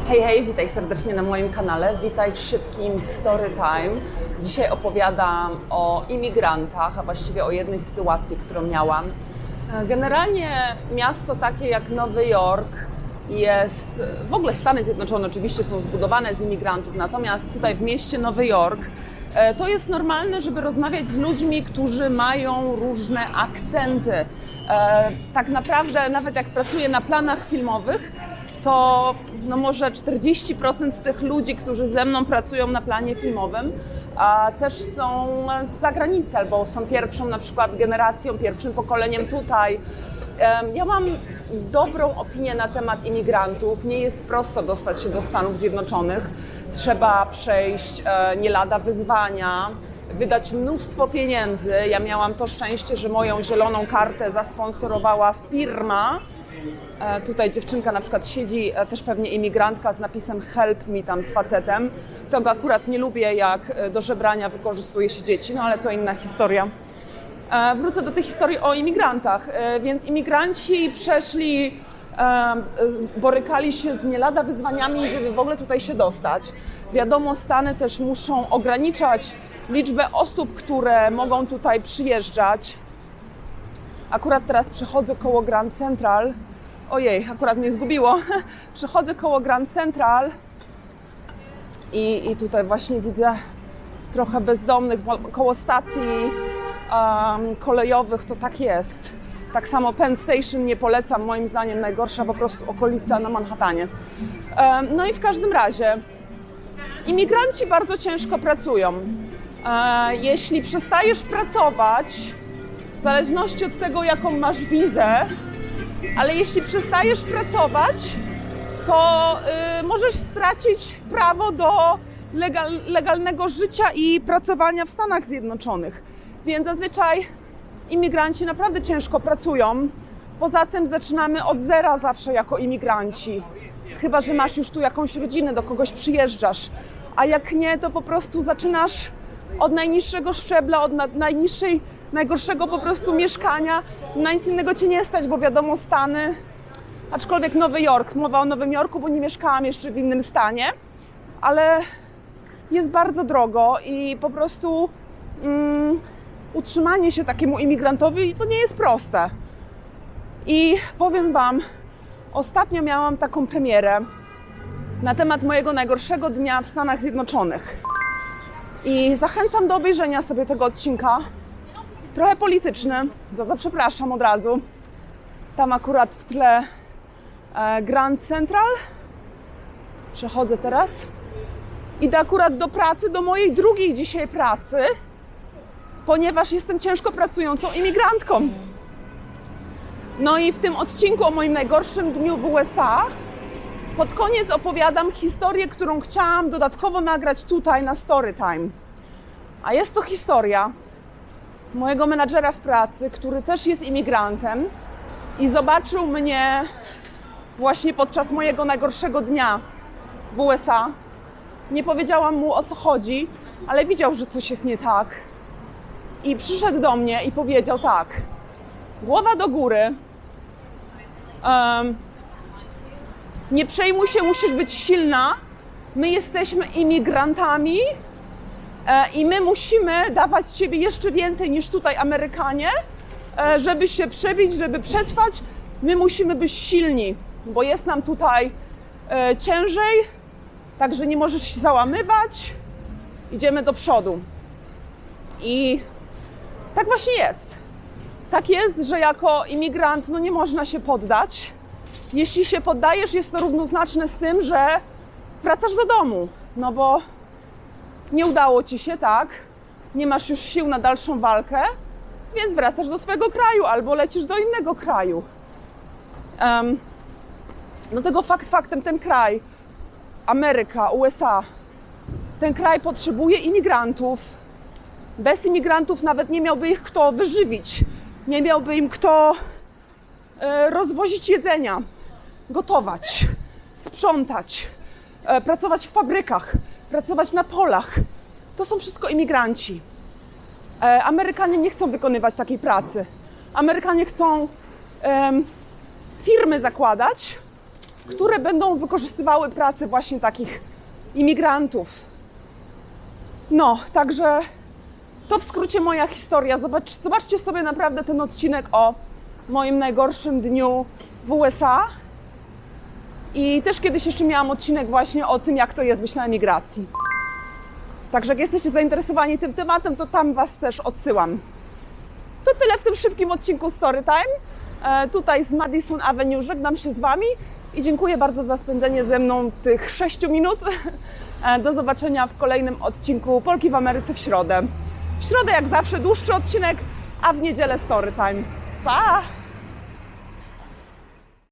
Hej, hej, witaj serdecznie na moim kanale, witaj w szybkim Story Time. Dzisiaj opowiadam o imigrantach, a właściwie o jednej sytuacji, którą miałam. Generalnie miasto takie jak Nowy Jork jest, w ogóle Stany Zjednoczone oczywiście są zbudowane z imigrantów, natomiast tutaj w mieście Nowy Jork to jest normalne, żeby rozmawiać z ludźmi, którzy mają różne akcenty. Tak naprawdę nawet jak pracuję na planach filmowych, to może 40% z tych ludzi, którzy ze mną pracują na planie filmowym, też są z zagranicy albo są pierwszą na przykład generacją, pierwszym pokoleniem tutaj. Ja mam dobrą opinię na temat imigrantów. Nie jest prosto dostać się do Stanów Zjednoczonych. Trzeba przejść nie lada wyzwania, wydać mnóstwo pieniędzy. Ja miałam to szczęście, że moją zieloną kartę zasponsorowała firma. Tutaj dziewczynka na przykład siedzi, też pewnie imigrantka z napisem help me tam z facetem. Tego akurat nie lubię, jak do żebrania wykorzystuje się dzieci, no ale to inna historia. Wrócę do tej historii o imigrantach. Więc imigranci przeszli, borykali się z nie lada wyzwaniami, żeby w ogóle tutaj się dostać. Wiadomo, Stany też muszą ograniczać liczbę osób, które mogą tutaj przyjeżdżać. Akurat teraz przechodzę koło Grand Central. Ojej, akurat mnie zgubiło. Przechodzę koło Grand Central i tutaj właśnie widzę trochę bezdomnych koło stacji kolejowych, to tak jest. Tak samo Penn Station nie polecam, moim zdaniem najgorsza po prostu okolica na Manhattanie. No i w każdym razie imigranci bardzo ciężko pracują. Jeśli przestajesz pracować, w zależności od tego, jaką masz wizę, ale jeśli przestajesz pracować, to możesz stracić prawo do legalnego życia i pracowania w Stanach Zjednoczonych. Więc zazwyczaj imigranci naprawdę ciężko pracują. Poza tym zaczynamy od zera zawsze jako imigranci. Chyba że masz już tu jakąś rodzinę, do kogoś przyjeżdżasz. A jak nie, to po prostu zaczynasz od najniższego szczebla, od najgorszego po prostu mieszkania. Na nic innego cię nie stać, bo wiadomo, Stany, aczkolwiek Nowy Jork, mowa o Nowym Jorku, bo nie mieszkałam jeszcze w innym stanie, ale jest bardzo drogo i po prostu utrzymanie się takiemu imigrantowi to nie jest proste. I powiem Wam, ostatnio miałam taką premierę na temat mojego najgorszego dnia w Stanach Zjednoczonych. I zachęcam do obejrzenia sobie tego odcinka. Trochę polityczny, za to przepraszam od razu. Tam akurat w tle Grand Central. Przechodzę teraz. Idę akurat do pracy, do mojej drugiej dzisiaj pracy, ponieważ jestem ciężko pracującą imigrantką. No i w tym odcinku o moim najgorszym dniu w USA pod koniec opowiadam historię, którą chciałam dodatkowo nagrać tutaj na Storytime. A jest to historia mojego menadżera w pracy, który też jest imigrantem i zobaczył mnie właśnie podczas mojego najgorszego dnia w USA. Nie powiedziałam mu, o co chodzi, ale widział, że coś jest nie tak. I przyszedł do mnie i powiedział tak: głowa do góry, nie przejmuj się, musisz być silna, my jesteśmy imigrantami i my musimy dawać z siebie jeszcze więcej niż tutaj Amerykanie, żeby się przebić, żeby przetrwać. My musimy być silni, bo jest nam tutaj ciężej, także nie możesz się załamywać, idziemy do przodu. I tak właśnie jest. Tak jest, że jako imigrant nie można się poddać. Jeśli się poddajesz, jest to równoznaczne z tym, że wracasz do domu, no bo nie udało ci się, tak? Nie masz już sił na dalszą walkę, więc wracasz do swojego kraju albo lecisz do innego kraju. No tego faktem ten kraj, Ameryka, USA, ten kraj potrzebuje imigrantów. Bez imigrantów nawet nie miałby ich kto wyżywić. Nie miałby im kto rozwozić jedzenia, gotować, sprzątać, pracować w fabrykach, pracować na polach. To są wszystko imigranci. Amerykanie nie chcą wykonywać takiej pracy. Amerykanie chcą firmy zakładać które będą wykorzystywały pracę właśnie takich imigrantów. No, także to w skrócie moja historia. Zobaczcie sobie naprawdę ten odcinek o moim najgorszym dniu w USA. I też kiedyś jeszcze miałam odcinek właśnie o tym, jak to jest być na emigracji. Także jak jesteście zainteresowani tym tematem, to tam Was też odsyłam. To tyle w tym szybkim odcinku Storytime. Tutaj z Madison Avenue żegnam się z Wami i dziękuję bardzo za spędzenie ze mną tych 6 minut. Do zobaczenia w kolejnym odcinku Polki w Ameryce w środę. W środę jak zawsze dłuższy odcinek, a w niedzielę Storytime. Pa!